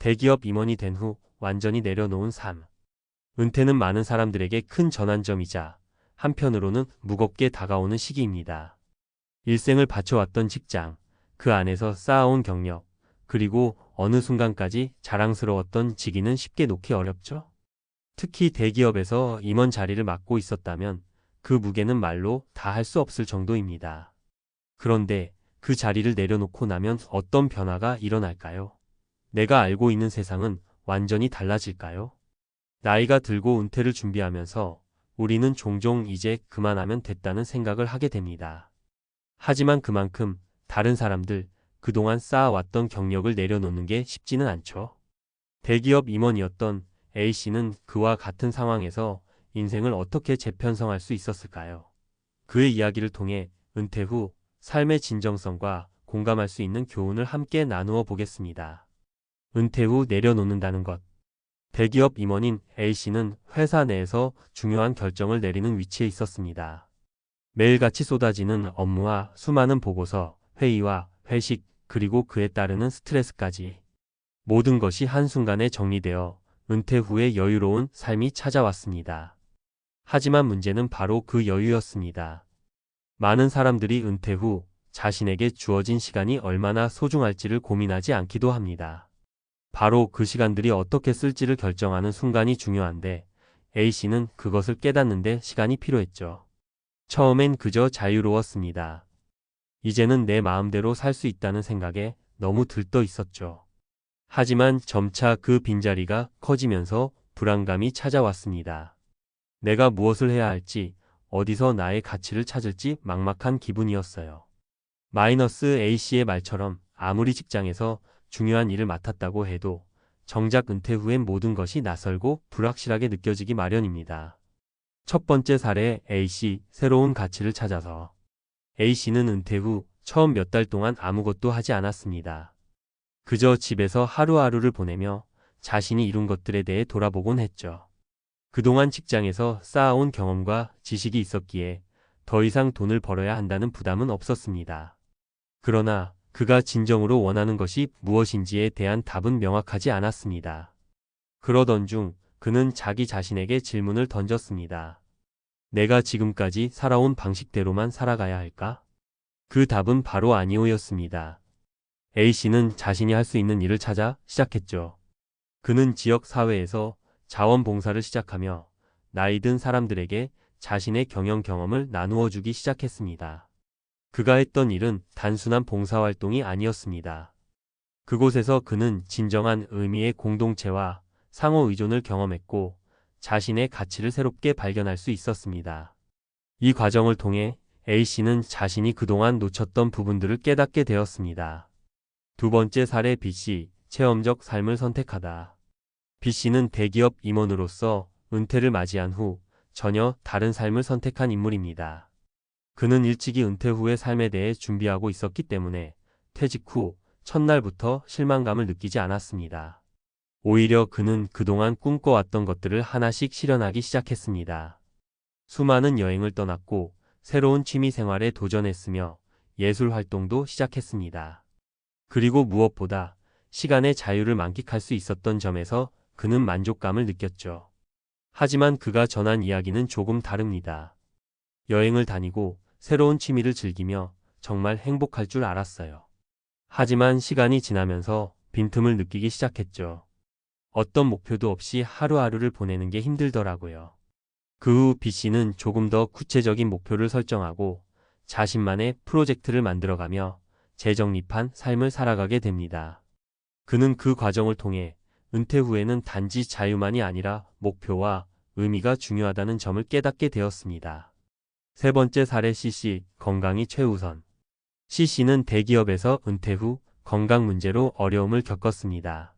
대기업 임원이 된 후 완전히 내려놓은 삶. 은퇴는 많은 사람들에게 큰 전환점이자 한편으로는 무겁게 다가오는 시기입니다. 일생을 바쳐왔던 직장, 그 안에서 쌓아온 경력, 그리고 어느 순간까지 자랑스러웠던 직위는 쉽게 놓기 어렵죠. 특히 대기업에서 임원 자리를 맡고 있었다면 그 무게는 말로 다 할 수 없을 정도입니다. 그런데 그 자리를 내려놓고 나면 어떤 변화가 일어날까요? 내가 알고 있는 세상은 완전히 달라질까요? 나이가 들고 은퇴를 준비하면서 우리는 종종 이제 그만하면 됐다는 생각을 하게 됩니다. 하지만 그만큼 다른 사람들, 그동안 쌓아왔던 경력을 내려놓는 게 쉽지는 않죠. 대기업 임원이었던 A씨는 그와 같은 상황에서 인생을 어떻게 재편성할 수 있었을까요? 그의 이야기를 통해 은퇴 후 삶의 진정성과 공감할 수 있는 교훈을 함께 나누어 보겠습니다. 은퇴 후 내려놓는다는 것. 대기업 임원인 A씨는 회사 내에서 중요한 결정을 내리는 위치에 있었습니다. 매일같이 쏟아지는 업무와 수많은 보고서, 회의와 회식, 그리고 그에 따르는 스트레스까지. 모든 것이 한순간에 정리되어 은퇴 후에 여유로운 삶이 찾아왔습니다. 하지만 문제는 바로 그 여유였습니다. 많은 사람들이 은퇴 후 자신에게 주어진 시간이 얼마나 소중할지를 고민하지 않기도 합니다. 바로 그 시간들이 어떻게 쓸지를 결정하는 순간이 중요한데 A씨는 그것을 깨닫는데 시간이 필요했죠. 처음엔 그저 자유로웠습니다. 이제는 내 마음대로 살 수 있다는 생각에 너무 들떠 있었죠. 하지만 점차 그 빈자리가 커지면서 불안감이 찾아왔습니다. 내가 무엇을 해야 할지, 어디서 나의 가치를 찾을지 막막한 기분이었어요. 마이너스 A씨의 말처럼 아무리 직장에서 중요한 일을 맡았다고 해도 정작 은퇴 후엔 모든 것이 낯설고 불확실하게 느껴지기 마련입니다. 첫 번째 사례 A씨, 새로운 가치를 찾아서. A씨는 은퇴 후 처음 몇 달 동안 아무것도 하지 않았습니다. 그저 집에서 하루하루를 보내며 자신이 이룬 것들에 대해 돌아보곤 했죠. 그동안 직장에서 쌓아온 경험과 지식이 있었기에 더 이상 돈을 벌어야 한다는 부담은 없었습니다. 그러나 그가 진정으로 원하는 것이 무엇인지에 대한 답은 명확하지 않았습니다. 그러던 중 그는 자기 자신에게 질문을 던졌습니다. 내가 지금까지 살아온 방식대로만 살아가야 할까? 그 답은 바로 아니오였습니다. A씨는 자신이 할 수 있는 일을 찾아 시작했죠. 그는 지역 사회에서 자원봉사를 시작하며 나이 든 사람들에게 자신의 경영 경험을 나누어 주기 시작했습니다. 그가 했던 일은 단순한 봉사활동이 아니었습니다. 그곳에서 그는 진정한 의미의 공동체와 상호 의존을 경험했고 자신의 가치를 새롭게 발견할 수 있었습니다. 이 과정을 통해 A씨는 자신이 그동안 놓쳤던 부분들을 깨닫게 되었습니다. 두 번째 사례 B씨, 체험적 삶을 선택하다. B씨는 대기업 임원으로서 은퇴를 맞이한 후 전혀 다른 삶을 선택한 인물입니다. 그는 일찍이 은퇴 후의 삶에 대해 준비하고 있었기 때문에 퇴직 후 첫날부터 실망감을 느끼지 않았습니다. 오히려 그는 그동안 꿈꿔왔던 것들을 하나씩 실현하기 시작했습니다. 수많은 여행을 떠났고 새로운 취미 생활에 도전했으며 예술 활동도 시작했습니다. 그리고 무엇보다 시간의 자유를 만끽할 수 있었던 점에서 그는 만족감을 느꼈죠. 하지만 그가 전한 이야기는 조금 다릅니다. 여행을 다니고 새로운 취미를 즐기며 정말 행복할 줄 알았어요. 하지만 시간이 지나면서 빈틈을 느끼기 시작했죠. 어떤 목표도 없이 하루하루를 보내는 게 힘들더라고요. 그 후 B씨는 조금 더 구체적인 목표를 설정하고 자신만의 프로젝트를 만들어가며 재정립한 삶을 살아가게 됩니다. 그는 그 과정을 통해 은퇴 후에는 단지 자유만이 아니라 목표와 의미가 중요하다는 점을 깨닫게 되었습니다. 세 번째 사례 C씨, 건강이 최우선. C씨는 대기업에서 은퇴 후 건강 문제로 어려움을 겪었습니다.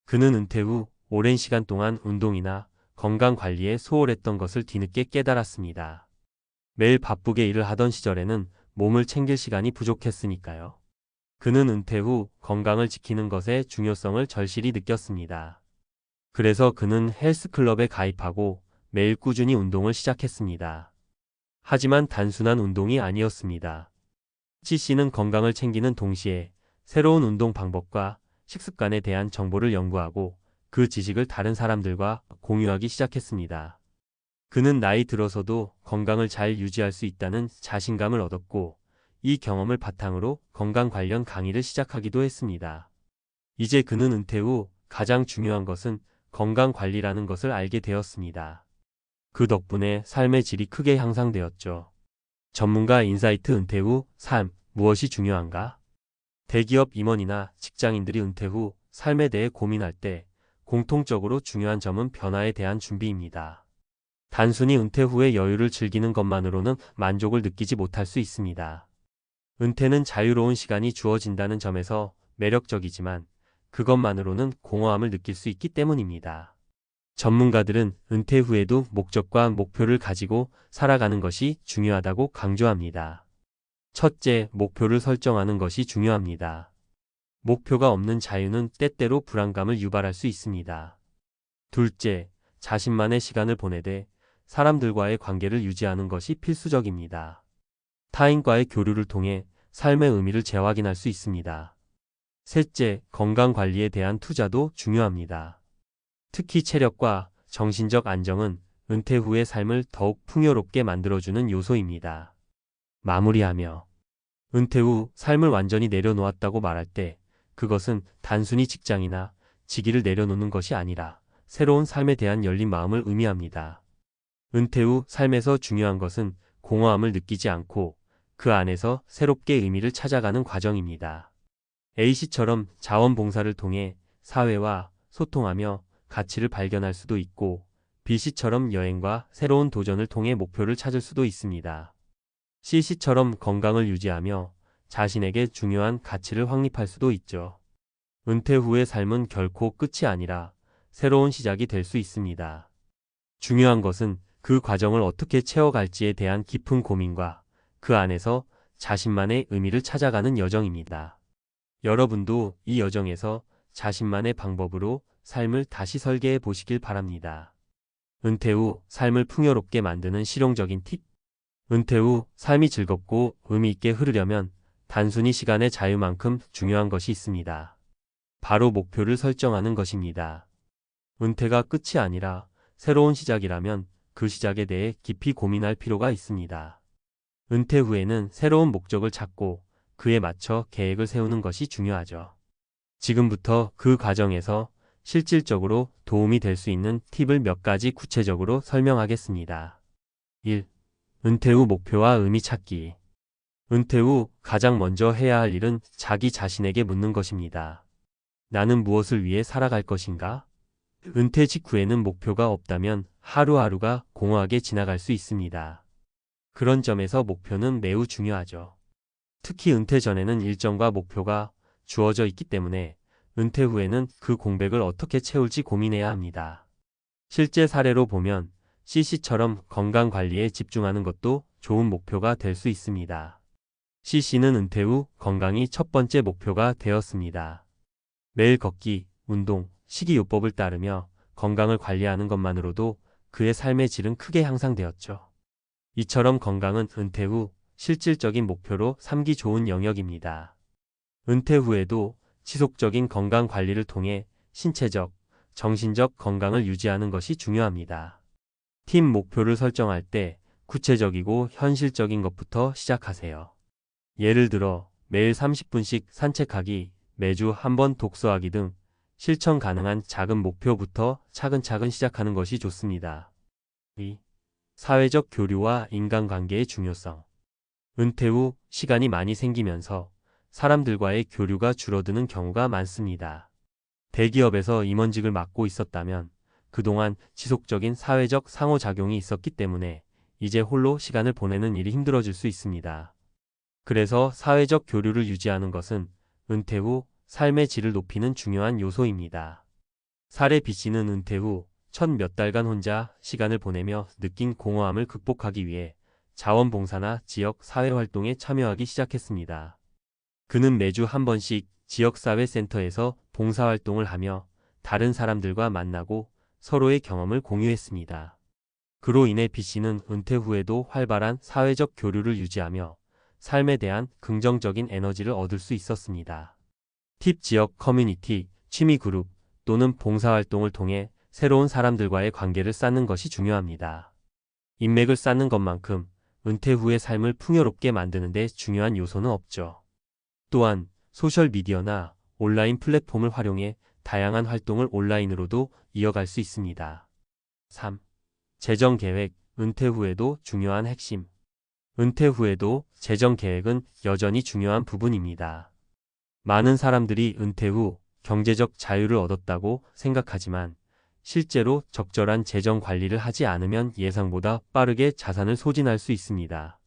그는 은퇴 후 오랜 시간 동안 운동이나 건강 관리에 소홀했던 것을 뒤늦게 깨달았습니다. 매일 바쁘게 일을 하던 시절에는 몸을 챙길 시간이 부족했으니까요. 그는 은퇴 후 건강을 지키는 것의 중요성을 절실히 느꼈습니다. 그래서 그는 헬스클럽에 가입하고 매일 꾸준히 운동을 시작했습니다. 하지만 단순한 운동이 아니었습니다. C씨는 건강을 챙기는 동시에 새로운 운동 방법과 식습관에 대한 정보를 연구하고 그 지식을 다른 사람들과 공유하기 시작했습니다. 그는 나이 들어서도 건강을 잘 유지할 수 있다는 자신감을 얻었고, 이 경험을 바탕으로 건강 관련 강의를 시작하기도 했습니다. 이제 그는 은퇴 후 가장 중요한 것은 건강 관리라는 것을 알게 되었습니다. 그 덕분에 삶의 질이 크게 향상되었죠. 전문가 인사이트. 은퇴 후 삶, 무엇이 중요한가? 대기업 임원이나 직장인들이 은퇴 후 삶에 대해 고민할 때 공통적으로 중요한 점은 변화에 대한 준비입니다. 단순히 은퇴 후의 여유를 즐기는 것만으로는 만족을 느끼지 못할 수 있습니다. 은퇴는 자유로운 시간이 주어진다는 점에서 매력적이지만 그것만으로는 공허함을 느낄 수 있기 때문입니다. 전문가들은 은퇴 후에도 목적과 목표를 가지고 살아가는 것이 중요하다고 강조합니다. 첫째, 목표를 설정하는 것이 중요합니다. 목표가 없는 자유는 때때로 불안감을 유발할 수 있습니다. 둘째, 자신만의 시간을 보내되 사람들과의 관계를 유지하는 것이 필수적입니다. 타인과의 교류를 통해 삶의 의미를 재확인할 수 있습니다. 셋째, 건강 관리에 대한 투자도 중요합니다. 특히 체력과 정신적 안정은 은퇴 후의 삶을 더욱 풍요롭게 만들어주는 요소입니다. 마무리하며 은퇴 후 삶을 완전히 내려놓았다고 말할 때 그것은 단순히 직장이나 직위를 내려놓는 것이 아니라 새로운 삶에 대한 열린 마음을 의미합니다. 은퇴 후 삶에서 중요한 것은 공허함을 느끼지 않고 그 안에서 새롭게 의미를 찾아가는 과정입니다. A씨처럼 자원봉사를 통해 사회와 소통하며 가치를 발견할 수도 있고 B씨처럼 여행과 새로운 도전을 통해 목표를 찾을 수도 있습니다. C씨처럼 건강을 유지하며 자신에게 중요한 가치를 확립할 수도 있죠. 은퇴 후의 삶은 결코 끝이 아니라 새로운 시작이 될 수 있습니다. 중요한 것은 그 과정을 어떻게 채워갈지에 대한 깊은 고민과 그 안에서 자신만의 의미를 찾아가는 여정입니다. 여러분도 이 여정에서 자신만의 방법으로 삶을 다시 설계해 보시길 바랍니다. 은퇴 후 삶을 풍요롭게 만드는 실용적인 팁. 은퇴 후 삶이 즐겁고 의미 있게 흐르려면 단순히 시간의 자유만큼 중요한 것이 있습니다. 바로 목표를 설정하는 것입니다. 은퇴가 끝이 아니라 새로운 시작이라면 그 시작에 대해 깊이 고민할 필요가 있습니다. 은퇴 후에는 새로운 목적을 찾고 그에 맞춰 계획을 세우는 것이 중요하죠. 지금부터 그 과정에서 실질적으로 도움이 될 수 있는 팁을 몇 가지 구체적으로 설명하겠습니다. 1. 은퇴 후 목표와 의미 찾기. 은퇴 후 가장 먼저 해야 할 일은 자기 자신에게 묻는 것입니다. 나는 무엇을 위해 살아갈 것인가? 은퇴 직후에는 목표가 없다면 하루하루가 공허하게 지나갈 수 있습니다. 그런 점에서 목표는 매우 중요하죠. 특히 은퇴 전에는 일정과 목표가 주어져 있기 때문에 은퇴 후에는 그 공백을 어떻게 채울지 고민해야 합니다. 실제 사례로 보면 C씨처럼 건강 관리에 집중하는 것도 좋은 목표가 될 수 있습니다. C씨는 은퇴 후 건강이 첫 번째 목표가 되었습니다. 매일 걷기, 운동, 식이요법을 따르며 건강을 관리하는 것만으로도 그의 삶의 질은 크게 향상되었죠. 이처럼 건강은 은퇴 후 실질적인 목표로 삼기 좋은 영역입니다. 은퇴 후에도 지속적인 건강 관리를 통해 신체적, 정신적 건강을 유지하는 것이 중요합니다. 팀 목표를 설정할 때 구체적이고 현실적인 것부터 시작하세요. 예를 들어 매일 30분씩 산책하기, 매주 한 번 독서하기 등 실천 가능한 작은 목표부터 차근차근 시작하는 것이 좋습니다. 2. 사회적 교류와 인간관계의 중요성. 은퇴 후 시간이 많이 생기면서 사람들과의 교류가 줄어드는 경우가 많습니다. 대기업에서 임원직을 맡고 있었다면 그동안 지속적인 사회적 상호작용이 있었기 때문에 이제 홀로 시간을 보내는 일이 힘들어질 수 있습니다. 그래서 사회적 교류를 유지하는 것은 은퇴 후 삶의 질을 높이는 중요한 요소입니다. 사례 B씨는 은퇴 후 첫 몇 달간 혼자 시간을 보내며 느낀 공허함을 극복하기 위해 자원봉사나 지역 사회활동에 참여하기 시작했습니다. 그는 매주 한 번씩 지역사회센터에서 봉사활동을 하며 다른 사람들과 만나고 서로의 경험을 공유했습니다. 그로 인해 B씨는 은퇴 후에도 활발한 사회적 교류를 유지하며 삶에 대한 긍정적인 에너지를 얻을 수 있었습니다. 팁 지역 커뮤니티, 취미 그룹 또는 봉사활동을 통해 새로운 사람들과의 관계를 쌓는 것이 중요합니다. 인맥을 쌓는 것만큼 은퇴 후의 삶을 풍요롭게 만드는 데 중요한 요소는 없죠. 또한 소셜미디어나 온라인 플랫폼을 활용해 다양한 활동을 온라인으로도 이어갈 수 있습니다. 3. 재정 계획, 은퇴 후에도 중요한 핵심. 은퇴 후에도 재정 계획은 여전히 중요한 부분입니다. 많은 사람들이 은퇴 후 경제적 자유를 얻었다고 생각하지만 실제로 적절한 재정 관리를 하지 않으면 예상보다 빠르게 자산을 소진할 수 있습니다.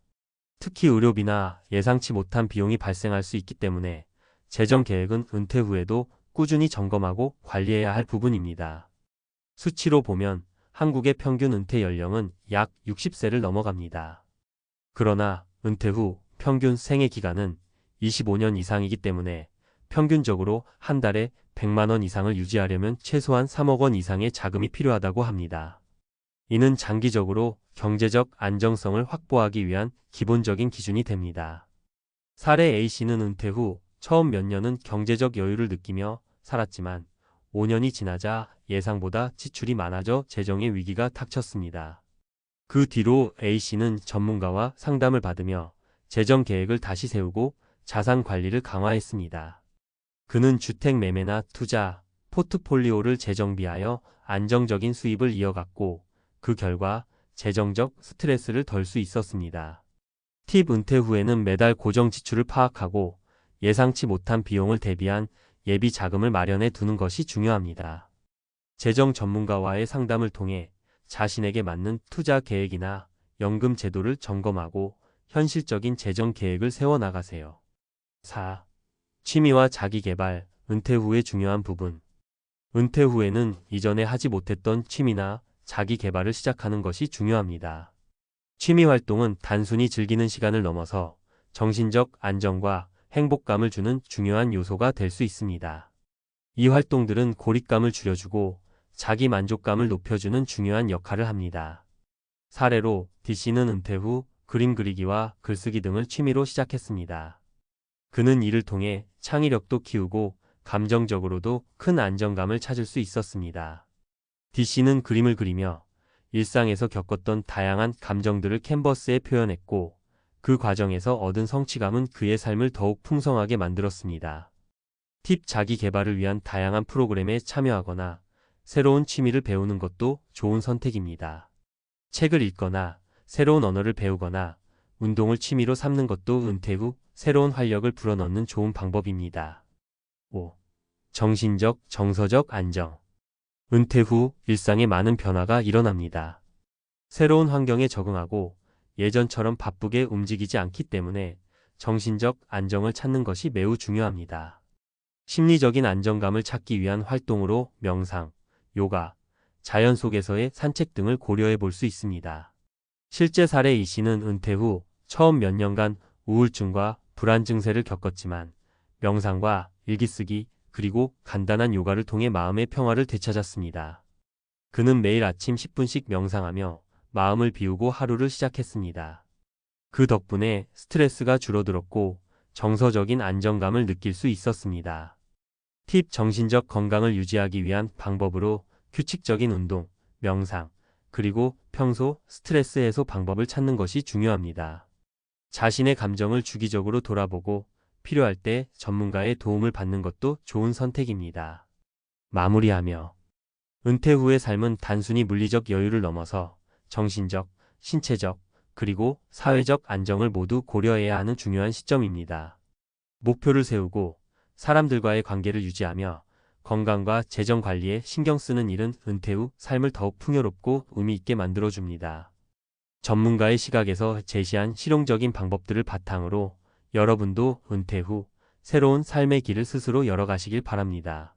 특히 의료비나 예상치 못한 비용이 발생할 수 있기 때문에 재정 계획은 은퇴 후에도 꾸준히 점검하고 관리해야 할 부분입니다. 수치로 보면 한국의 평균 은퇴 연령은 약 60세를 넘어갑니다. 그러나 은퇴 후 평균 생애 기간은 25년 이상이기 때문에 평균적으로 한 달에 100만 원 이상을 유지하려면 최소한 3억 원 이상의 자금이 필요하다고 합니다. 이는 장기적으로 경제적 안정성을 확보하기 위한 기본적인 기준이 됩니다. 사례 A씨는 은퇴 후 처음 몇 년은 경제적 여유를 느끼며 살았지만 5년이 지나자 예상보다 지출이 많아져 재정의 위기가 닥쳤습니다. 그 뒤로 A씨는 전문가와 상담을 받으며 재정 계획을 다시 세우고 자산 관리를 강화했습니다. 그는 주택 매매나 투자, 포트폴리오를 재정비하여 안정적인 수입을 이어갔고 그 결과 재정적 스트레스를 덜 수 있었습니다. 팁 은퇴 후에는 매달 고정 지출을 파악하고 예상치 못한 비용을 대비한 예비 자금을 마련해 두는 것이 중요합니다. 재정 전문가와의 상담을 통해 자신에게 맞는 투자 계획이나 연금 제도를 점검하고 현실적인 재정 계획을 세워나가세요. 4. 취미와 자기개발, 은퇴 후의 중요한 부분. 은퇴 후에는 이전에 하지 못했던 취미나 자기개발을 시작하는 것이 중요합니다. 취미 활동은 단순히 즐기는 시간을 넘어서 정신적 안정과 행복감을 주는 중요한 요소가 될 수 있습니다. 이 활동들은 고립감을 줄여주고 자기 만족감을 높여주는 중요한 역할을 합니다. 사례로 D씨는 은퇴 후 그림 그리기와 글쓰기 등을 취미로 시작했습니다. 그는 이를 통해 창의력도 키우고 감정적으로도 큰 안정감을 찾을 수 있었습니다. D씨는 그림을 그리며 일상에서 겪었던 다양한 감정들을 캔버스에 표현했고 그 과정에서 얻은 성취감은 그의 삶을 더욱 풍성하게 만들었습니다. 팁 자기 개발을 위한 다양한 프로그램에 참여하거나 새로운 취미를 배우는 것도 좋은 선택입니다. 책을 읽거나 새로운 언어를 배우거나 운동을 취미로 삼는 것도 은퇴 후 새로운 활력을 불어넣는 좋은 방법입니다. 5. 정신적, 정서적 안정. 은퇴 후 일상에 많은 변화가 일어납니다. 새로운 환경에 적응하고 예전처럼 바쁘게 움직이지 않기 때문에 정신적 안정을 찾는 것이 매우 중요합니다. 심리적인 안정감을 찾기 위한 활동으로 명상, 요가, 자연 속에서의 산책 등을 고려해 볼 수 있습니다. 실제 사례 E씨는 은퇴 후 처음 몇 년간 우울증과 불안 증세를 겪었지만 명상과 일기쓰기 그리고 간단한 요가를 통해 마음의 평화를 되찾았습니다. 그는 매일 아침 10분씩 명상하며 마음을 비우고 하루를 시작했습니다. 그 덕분에 스트레스가 줄어들었고 정서적인 안정감을 느낄 수 있었습니다. 팁 정신적 건강을 유지하기 위한 방법으로 규칙적인 운동, 명상, 그리고 평소 스트레스 해소 방법을 찾는 것이 중요합니다. 자신의 감정을 주기적으로 돌아보고 필요할 때 전문가의 도움을 받는 것도 좋은 선택입니다. 마무리하며 은퇴 후의 삶은 단순히 물리적 여유를 넘어서 정신적, 신체적, 그리고 사회적 안정을 모두 고려해야 하는 중요한 시점입니다. 목표를 세우고 사람들과의 관계를 유지하며 건강과 재정 관리에 신경 쓰는 일은 은퇴 후 삶을 더욱 풍요롭고 의미 있게 만들어줍니다. 전문가의 시각에서 제시한 실용적인 방법들을 바탕으로 여러분도 은퇴 후 새로운 삶의 길을 스스로 열어가시길 바랍니다.